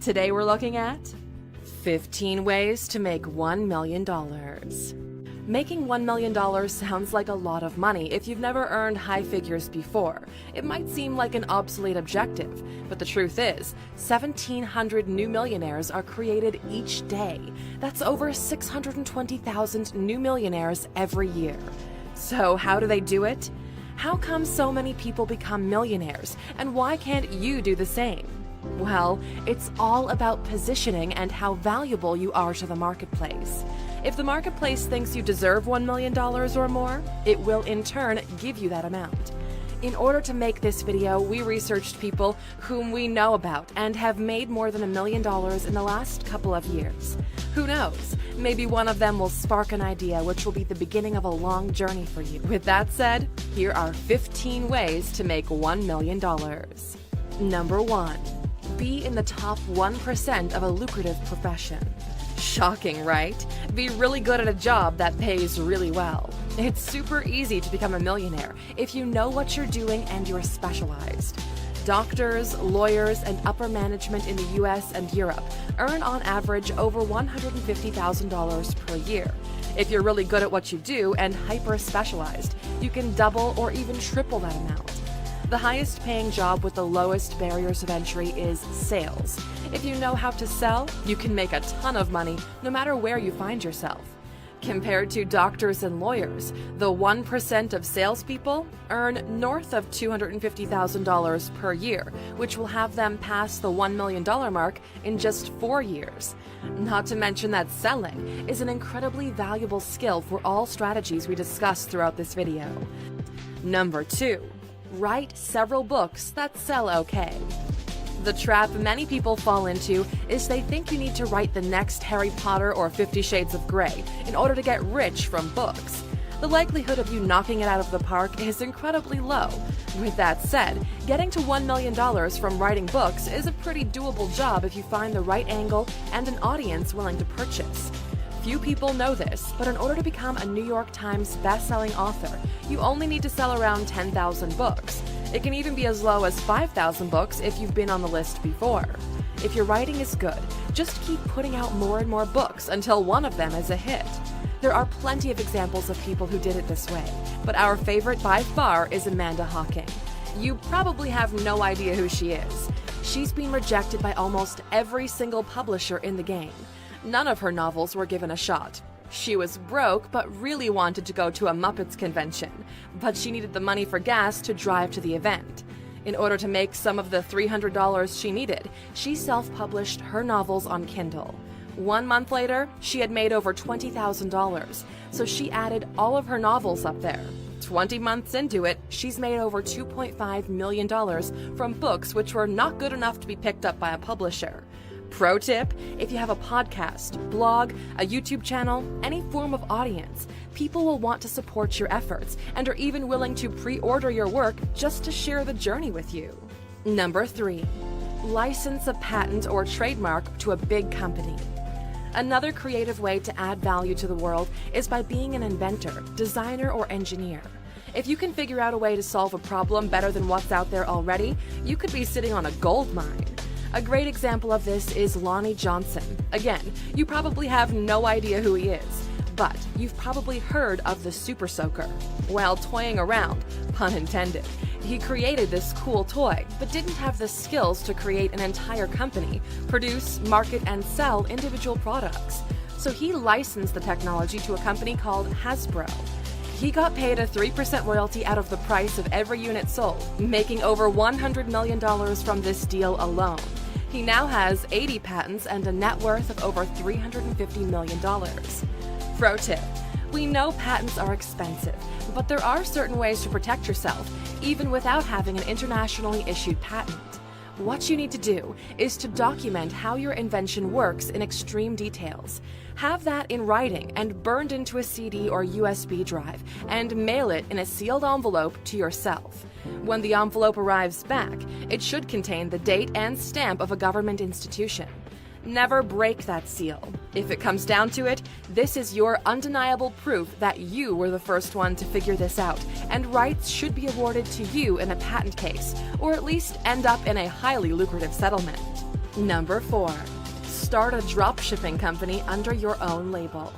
Today we're looking at 15 ways to make $1 million. Making $1 million sounds like a lot of money if you've never earned high figures before. It might seem like an obsolete objective, but the truth is, 1,700 new millionaires are created each day. That's over 620,000 new millionaires every year. So how do they do it? How come so many people become millionaires, and why can't you do the same? Well, it's all about positioning and how valuable you are to the marketplace. If the marketplace thinks you deserve $1 million or more, it will in turn give you that amount. In order to make this video, we researched people whom we know about and have made more than $1 million in the last couple of years. Who knows? Maybe one of them will spark an idea which will be the beginning of a long journey for you. With that said, here are 15 ways to make $1 million. Number 1. Be in the top 1% of a lucrative profession. Shocking, right? Be really good at a job that pays really well. It's super easy to become a millionaire if you know what you're doing and you're specialized. Doctors, lawyers, and upper management in the US and Europe earn on average over $150,000 per year. If you're really good at what you do and hyper-specialized, you can double or even triple that amount. The highest paying job with the lowest barriers of entry is sales. If you know how to sell, you can make a ton of money no matter where you find yourself. Compared to doctors and lawyers, the 1% of salespeople earn north of $250,000 per year, which will have them pass the $1 million mark in just 4 years. Not to mention that selling is an incredibly valuable skill for all strategies we discuss throughout this video. Number 2. Write several books that sell okay. The trap many people fall into is they think you need to write the next Harry Potter or 50 Shades of Grey in order to get rich from books. The likelihood of you knocking it out of the park is incredibly low. With that said, getting to $1 million from writing books is a pretty doable job if you find the right angle and an audience willing to purchase. Few people know this, but in order to become a New York Times best-selling author, you only need to sell around 10,000 books. It can even be as low as 5,000 books if you've been on the list before. If your writing is good, just keep putting out more and more books until one of them is a hit. There are plenty of examples of people who did it this way, but our favorite by far is Amanda Hocking. You probably have no idea who she is. She's been rejected by almost every single publisher in the game. None of her novels were given a shot. She was broke but really wanted to go to a Muppets convention, but she needed the money for gas to drive to the event. In order to make some of the $300 she needed, she self-published her novels on Kindle. 1 month later, she had made over $20,000, so she added all of her novels up there. 20 months into it, she's made over $2.5 million from books which were not good enough to be picked up by a publisher. Pro tip, if you have a podcast, blog, a YouTube channel, any form of audience, people will want to support your efforts and are even willing to pre-order your work just to share the journey with you. Number 3. License a patent or trademark to a big company. Another creative way to add value to the world is by being an inventor, designer, or engineer. If you can figure out a way to solve a problem better than what's out there already, you could be sitting on a gold mine. A great example of this is Lonnie Johnson. Again, you probably have no idea who he is, but you've probably heard of the Super Soaker. While toying around, pun intended, he created this cool toy, but didn't have the skills to create an entire company, produce, market, and sell individual products. So he licensed the technology to a company called Hasbro. He got paid a 3% royalty out of the price of every unit sold, making over $100 million from this deal alone. He now has 80 patents and a net worth of over $350 million. Pro tip, we know patents are expensive, but there are certain ways to protect yourself, even without having an internationally issued patent. What you need to do is to document how your invention works in extreme details. Have that in writing and burned into a CD or USB drive, and mail it in a sealed envelope to yourself. When the envelope arrives back, it should contain the date and stamp of a government institution. Never break that seal. If it comes down to it, this is your undeniable proof that you were the first one to figure this out, and rights should be awarded to you in a patent case, or at least end up in a highly lucrative settlement. Number 4. Start a dropshipping company under your own label.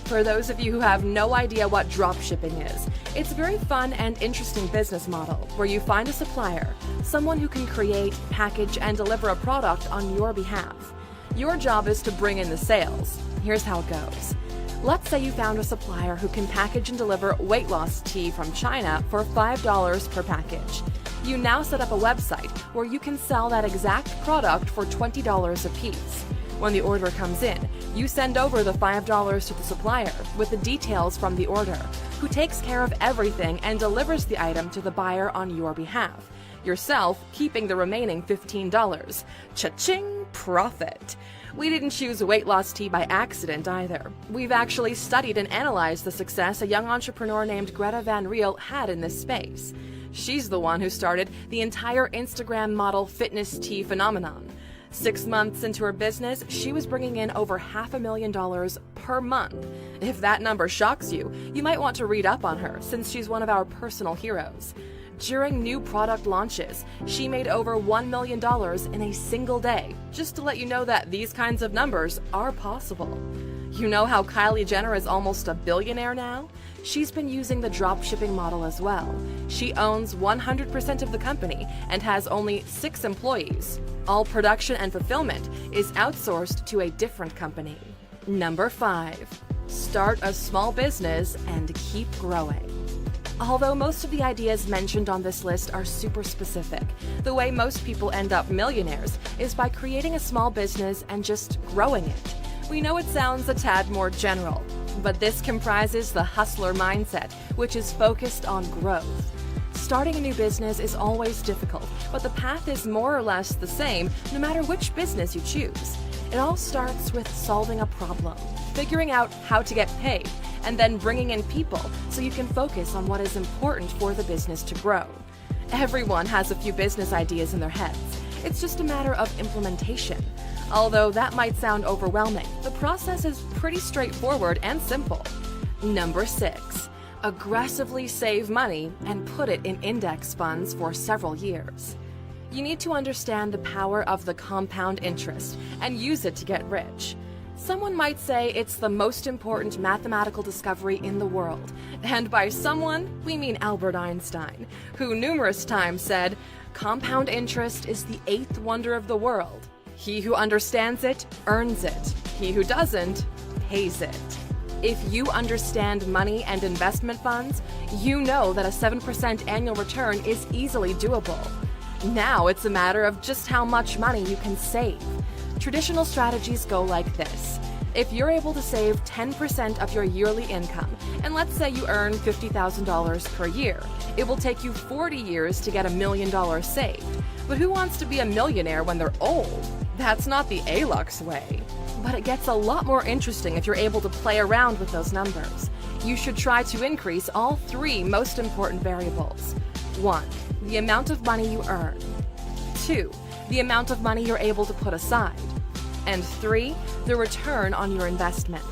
For those of you who have no idea what dropshipping is, it's a very fun and interesting business model where you find a supplier, someone who can create, package, and deliver a product on your behalf. Your job is to bring in the sales. Here's how it goes. Let's say you found a supplier who can package and deliver weight loss tea from China for $5 per package. You now set up a website where you can sell that exact product for $20 a piece. When the order comes in, you send over the $5 to the supplier with the details from the order, who takes care of everything and delivers the item to the buyer on your behalf, yourself keeping the remaining $15. Cha-ching, profit! We didn't choose weight loss tea by accident either. We've actually studied and analyzed the success a young entrepreneur named Greta Van Riel had in this space. She's the one who started the entire Instagram model fitness tea phenomenon. 6 months into her business, she was bringing in over $500,000 per month. If that number shocks you, you might want to read up on her since she's one of our personal heroes. During new product launches, she made over $1 million in a single day, just to let you know that these kinds of numbers are possible. You know how Kylie Jenner is almost a billionaire now? She's been using the dropshipping model as well. She owns 100% of the company and has only 6 employees. All production and fulfillment is outsourced to a different company. Number 5. Start a small business and keep growing. Although most of the ideas mentioned on this list are super specific, the way most people end up millionaires is by creating a small business and just growing it. We know it sounds a tad more general, but this comprises the hustler mindset, which is focused on growth. Starting a new business is always difficult, but the path is more or less the same no matter which business you choose. It all starts with solving a problem, figuring out how to get paid, and then bringing in people so you can focus on what is important for the business to grow. Everyone has a few business ideas in their heads. It's just a matter of implementation. Although that might sound overwhelming, the process is pretty straightforward and simple. Number 6. Aggressively save money and put it in index funds for several years. You need to understand the power of the compound interest and use it to get rich. Someone might say it's the most important mathematical discovery in the world, and by someone, we mean Albert Einstein, who numerous times said, "Compound interest is the 8th wonder of the world. He who understands it, earns it. He who doesn't, pays it." If you understand money and investment funds, you know that a 7% annual return is easily doable. Now it's a matter of just how much money you can save. Traditional strategies go like this. If you're able to save 10% of your yearly income, and let's say you earn $50,000 per year, it will take you 40 years to get $1 million saved. But who wants to be a millionaire when they're old? That's not the ALUX way. But it gets a lot more interesting if you're able to play around with those numbers. You should try to increase all 3 most important variables. 1. The amount of money you earn. 2. The amount of money you're able to put aside. And 3. The return on your investment.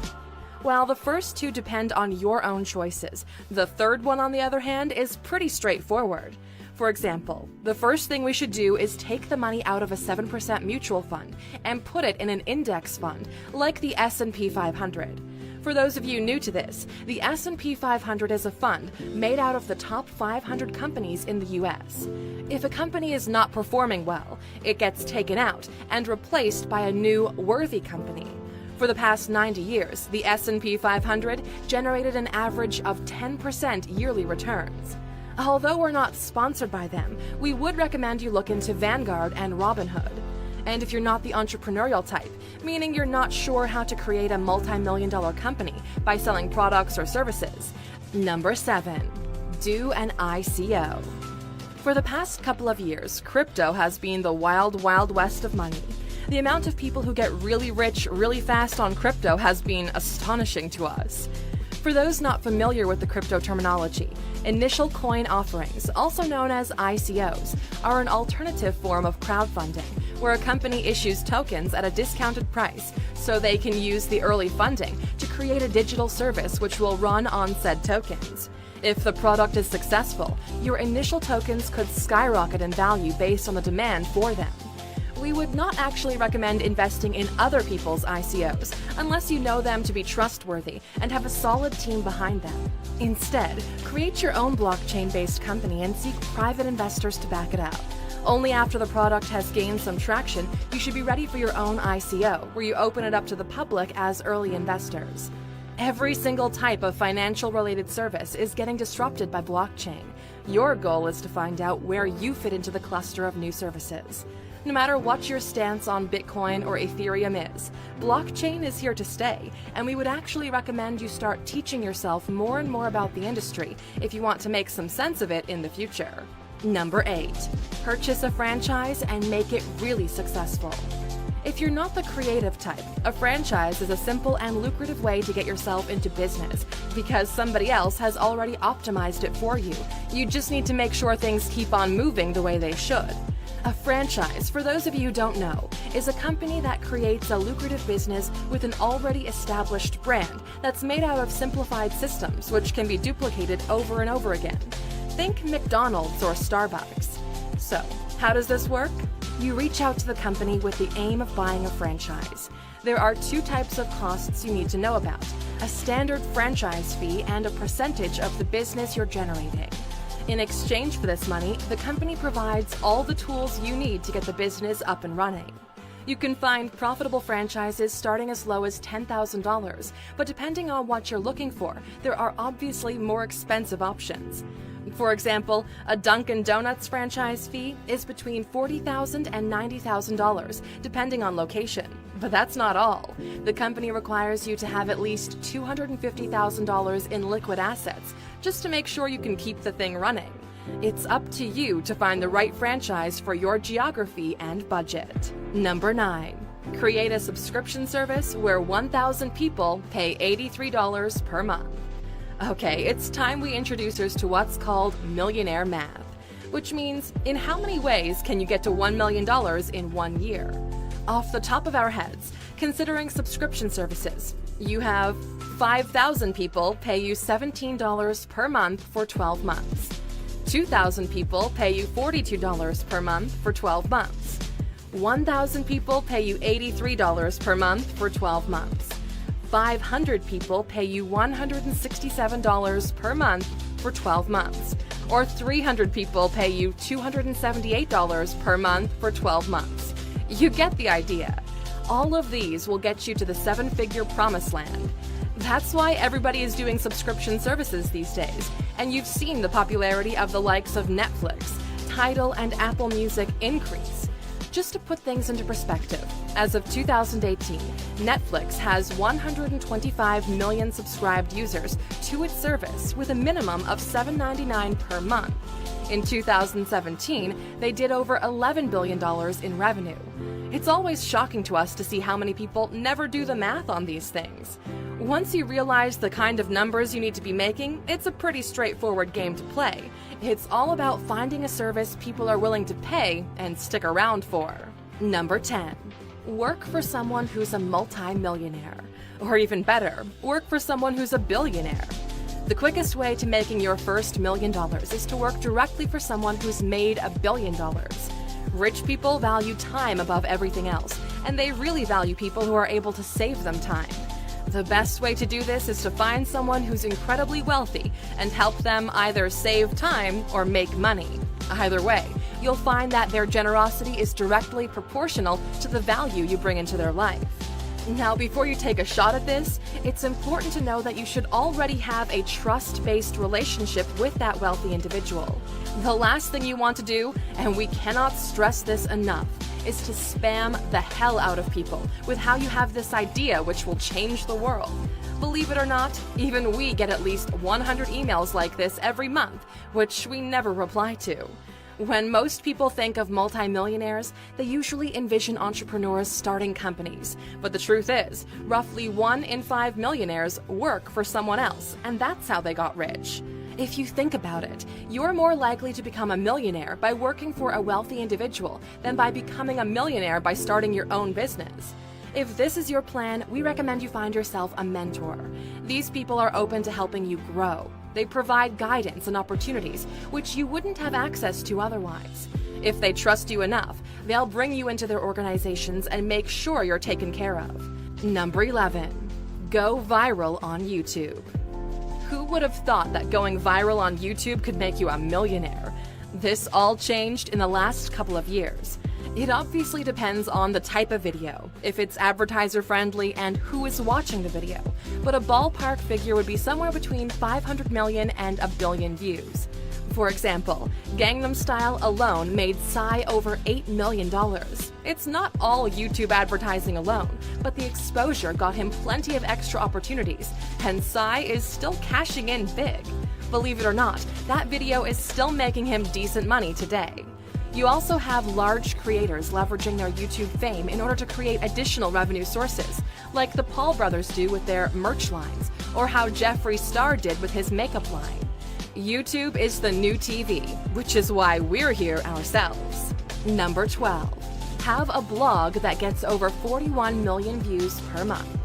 While the first 2 depend on your own choices, the third one, on the other hand, is pretty straightforward. For example, the first thing we should do is take the money out of a 7% mutual fund and put it in an index fund, like the S&P 500. For those of you new to this, the S&P 500 is a fund made out of the top 500 companies in the US. If a company is not performing well, it gets taken out and replaced by a new, worthy company. For the past 90 years, the S&P 500 generated an average of 10% yearly returns. Although we're not sponsored by them, we would recommend you look into Vanguard and Robinhood. And if you're not the entrepreneurial type, meaning you're not sure how to create a multi-million-dollar company by selling products or services, Number 7. Do an ICO. For the past couple of years, crypto has been the wild, wild west of money. The amount of people who get really rich really fast on crypto has been astonishing to us. For those not familiar with the crypto terminology, initial coin offerings, also known as ICOs, are an alternative form of crowdfunding, where a company issues tokens at a discounted price so they can use the early funding to create a digital service which will run on said tokens. If the product is successful, your initial tokens could skyrocket in value based on the demand for them. we would not actually recommend investing in other people's ICOs unless you know them to be trustworthy and have a solid team behind them. Instead, create your own blockchain-based company and seek private investors to back it up. Only after the product has gained some traction, you should be ready for your own ICO, where you open it up to the public as early investors. Every single type of financial-related service is getting disrupted by blockchain. Your goal is to find out where you fit into the cluster of new services. No matter what your stance on Bitcoin or Ethereum is, blockchain is here to stay, and we would actually recommend you start teaching yourself more and more about the industry if you want to make some sense of it in the future. Number 8. Purchase a franchise and make it really successful. If you're not the creative type, a franchise is a simple and lucrative way to get yourself into business because somebody else has already optimized it for you. You just need to make sure things keep on moving the way they should. A franchise, for those of you who don't know, is a company that creates a lucrative business with an already established brand that's made out of simplified systems which can be duplicated over and over again. Think McDonald's or Starbucks. So, how does this work? You reach out to the company with the aim of buying a franchise. There are 2 types of costs you need to know about: a standard franchise fee and a percentage of the business you're generating. In exchange for this money, the company provides all the tools you need to get the business up and running. You can find profitable franchises starting as low as $10,000, but depending on what you're looking for, there are obviously more expensive options. For example, a Dunkin' Donuts franchise fee is between $40,000 and $90,000, depending on location. But that's not all. The company requires you to have at least $250,000 in liquid assets, just to make sure you can keep the thing running. It's up to you to find the right franchise for your geography and budget. Number 9. Create a subscription service where 1,000 people pay $83 per month. Okay, it's time we introduce us to what's called Millionaire Math, which means in how many ways can you get to $1 million in 1 year? Off the top of our heads, considering subscription services, you have 5,000 people pay you $17 per month for 12 months. 2,000 people pay you $42 per month for 12 months. 1,000 people pay you $83 per month for 12 months. 500 people pay you $167 per month for 12 months, or 300 people pay you $278 per month for 12 months. You get the idea. All of these will get you to the 7-figure promised land. That's why everybody is doing subscription services these days, and you've seen the popularity of the likes of Netflix, Tidal, and Apple Music increase. Just to put things into perspective, as of 2018, Netflix has 125 million subscribed users to its service with a minimum of $7.99 per month. In 2017, they did over $11 billion in revenue. It's always shocking to us to see how many people never do the math on these things. Once you realize the kind of numbers you need to be making, it's a pretty straightforward game to play. It's all about finding a service people are willing to pay and stick around for. Number 10. Work for someone who's a multi-millionaire. Or even better, work for someone who's a billionaire. The quickest way to making your first $1 million is to work directly for someone who's made $1 billion. Rich people value time above everything else, and they really value people who are able to save them time. The best way to do this is to find someone who's incredibly wealthy and help them either save time or make money. Either way, you'll find that their generosity is directly proportional to the value you bring into their life. Now, before you take a shot at this, it's important to know that you should already have a trust-based relationship with that wealthy individual. The last thing you want to do, and we cannot stress this enough, is to spam the hell out of people with how you have this idea which will change the world. Believe it or not, even we get at least 100 emails like this every month, which we never reply to. When most people think of multimillionaires, they usually envision entrepreneurs starting companies. But the truth is, roughly 1 in 5 millionaires work for someone else, and that's how they got rich. If you think about it, you're more likely to become a millionaire by working for a wealthy individual than by becoming a millionaire by starting your own business. If this is your plan, we recommend you find yourself a mentor. These people are open to helping you grow. They provide guidance and opportunities which you wouldn't have access to otherwise. If they trust you enough, they'll bring you into their organizations and make sure you're taken care of. Number 11. Go viral on YouTube. Who would have thought that going viral on YouTube could make you a millionaire? This all changed in the last couple of years. It obviously depends on the type of video, if it's advertiser friendly, and who is watching the video, but a ballpark figure would be somewhere between 500 million and a billion views. For example, Gangnam Style alone made Psy over $8 million. It's not all YouTube advertising alone, but the exposure got him plenty of extra opportunities, and Psy is still cashing in big. Believe it or not, that video is still making him decent money today. You also have large creators leveraging their YouTube fame in order to create additional revenue sources, like the Paul brothers do with their merch lines, or how Jeffree Star did with his makeup line. YouTube is the new TV, which is why we're here ourselves. Number 12. Have a blog that gets over 41 million views per month.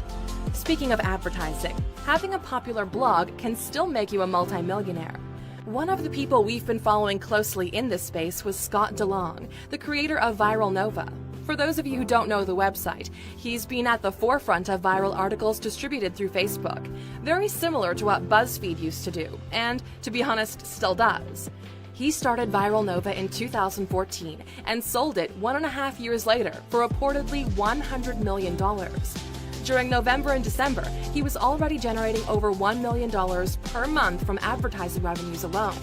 Speaking of advertising, having a popular blog can still make you a multi-millionaire. One of the people we've been following closely in this space was Scott DeLong, the creator of Viral Nova. For those of you who don't know the website, he's been at the forefront of viral articles distributed through Facebook, very similar to what BuzzFeed used to do, and, to be honest, still does. He started Viral Nova in 2014 and sold it 1.5 years later for reportedly $100 million. During November and December, he was already generating over $1 million per month from advertising revenues alone.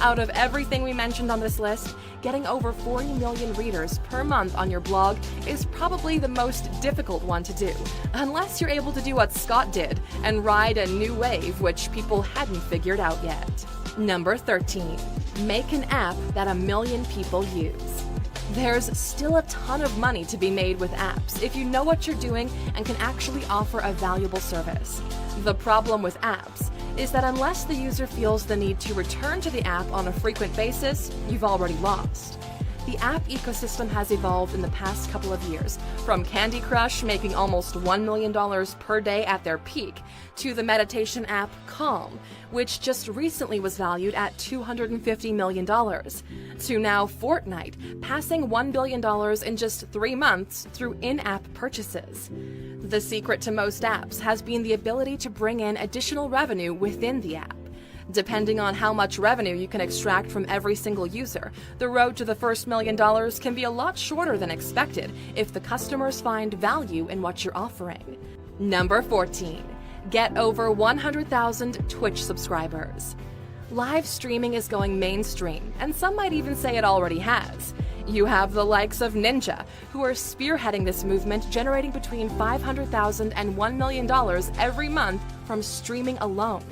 Out of everything we mentioned on this list, getting over 40 million readers per month on your blog is probably the most difficult one to do, unless you're able to do what Scott did and ride a new wave which people hadn't figured out yet. Number 13. Make an app that 1 million people use. There's still a ton of money to be made with apps if you know what you're doing and can actually offer a valuable service. The problem with apps is that unless the user feels the need to return to the app on a frequent basis, you've already lost. The app ecosystem has evolved in the past couple of years, from Candy Crush making almost $1 million per day at their peak, to the meditation app Calm, which just recently was valued at $250 million, to now Fortnite, passing $1 billion in just 3 months through in-app purchases. The secret to most apps has been the ability to bring in additional revenue within the app. Depending on how much revenue you can extract from every single user, the road to the first $1 million can be a lot shorter than expected if the customers find value in what you're offering. Number 14. Get over 100,000 Twitch subscribers. Live streaming is going mainstream, and some might even say it already has. You have the likes of Ninja, who are spearheading this movement, generating between $500,000 and $1 million every month from streaming alone.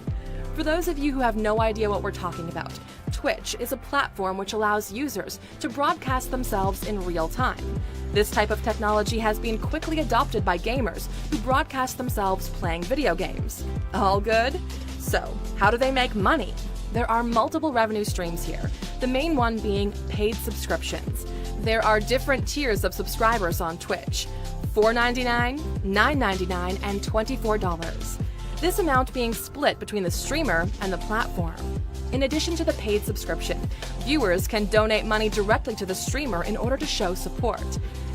For those of you who have no idea what we're talking about, Twitch is a platform which allows users to broadcast themselves in real time. This type of technology has been quickly adopted by gamers who broadcast themselves playing video games. All good? So, how do they make money? There are multiple revenue streams here, the main one being paid subscriptions. There are different tiers of subscribers on Twitch: $4.99, $9.99, and $24. This amount being split between the streamer and the platform. In addition to the paid subscription, viewers can donate money directly to the streamer in order to show support.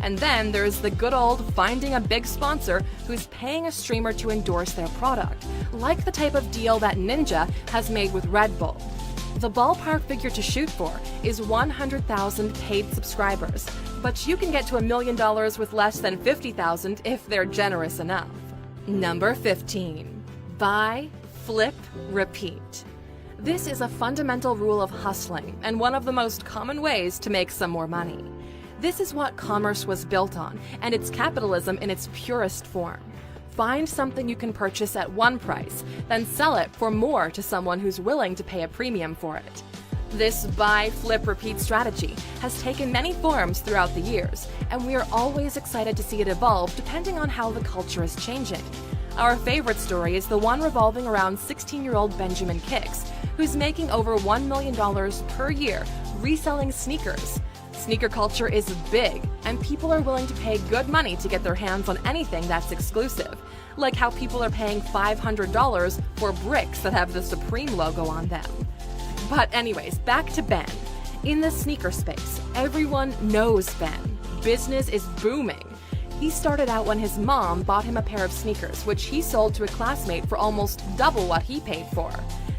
And then there's the good old finding a big sponsor who's paying a streamer to endorse their product, like the type of deal that Ninja has made with Red Bull. The ballpark figure to shoot for is 100,000 paid subscribers, but you can get to $1 million with less than 50,000 if they're generous enough. Number 15. Buy, flip, repeat. This is a fundamental rule of hustling and one of the most common ways to make some more money. This is what commerce was built on, and it's capitalism in its purest form. Find something you can purchase at one price, then sell it for more to someone who's willing to pay a premium for it. This buy, flip, repeat strategy has taken many forms throughout the years, and we are always excited to see it evolve depending on how the culture is changing. Our favorite story is the one revolving around 16-year-old Benjamin Kicks, who's making over $1 million per year reselling sneakers. Sneaker culture is big, and people are willing to pay good money to get their hands on anything that's exclusive, like how people are paying $500 for bricks that have the Supreme logo on them. But anyways, back to Ben. In the sneaker space, everyone knows Ben. Business is booming. He started out when his mom bought him a pair of sneakers, which he sold to a classmate for almost double what he paid for.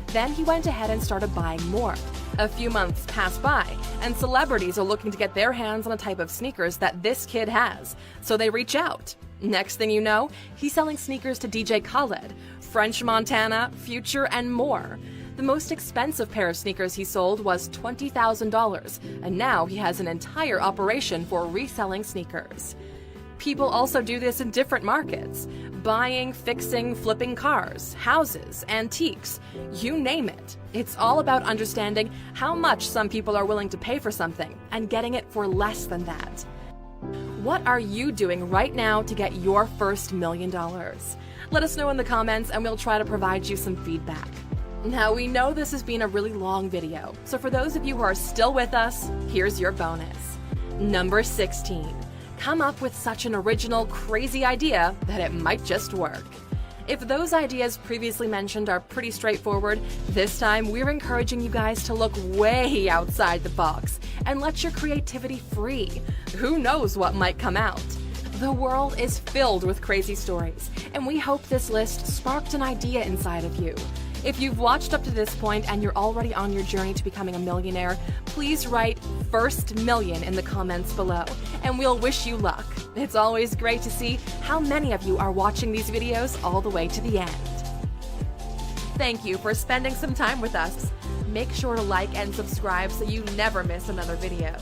Then he went ahead and started buying more. A few months pass by, and celebrities are looking to get their hands on a type of sneakers that this kid has, so they reach out. Next thing you know, he's selling sneakers to DJ Khaled, French Montana, Future, and more. The most expensive pair of sneakers he sold was $20,000, and now he has an entire operation for reselling sneakers. People also do this in different markets: buying, fixing, flipping cars, houses, antiques, you name it. It's all about understanding how much some people are willing to pay for something and getting it for less than that. What are you doing right now to get your first $1 million? Let us know in the comments and we'll try to provide you some feedback. Now, we know this has been a really long video, so for those of you who are still with us, here's your bonus. Number 16. Come up with such an original, crazy idea that it might just work. If those ideas previously mentioned are pretty straightforward, this time we're encouraging you guys to look way outside the box and let your creativity free. Who knows what might come out? The world is filled with crazy stories, and we hope this list sparked an idea inside of you. If you've watched up to this point and you're already on your journey to becoming a millionaire, please write "first million" in the comments below, and we'll wish you luck. It's always great to see how many of you are watching these videos all the way to the end. Thank you for spending some time with us. Make sure to like and subscribe so you never miss another video.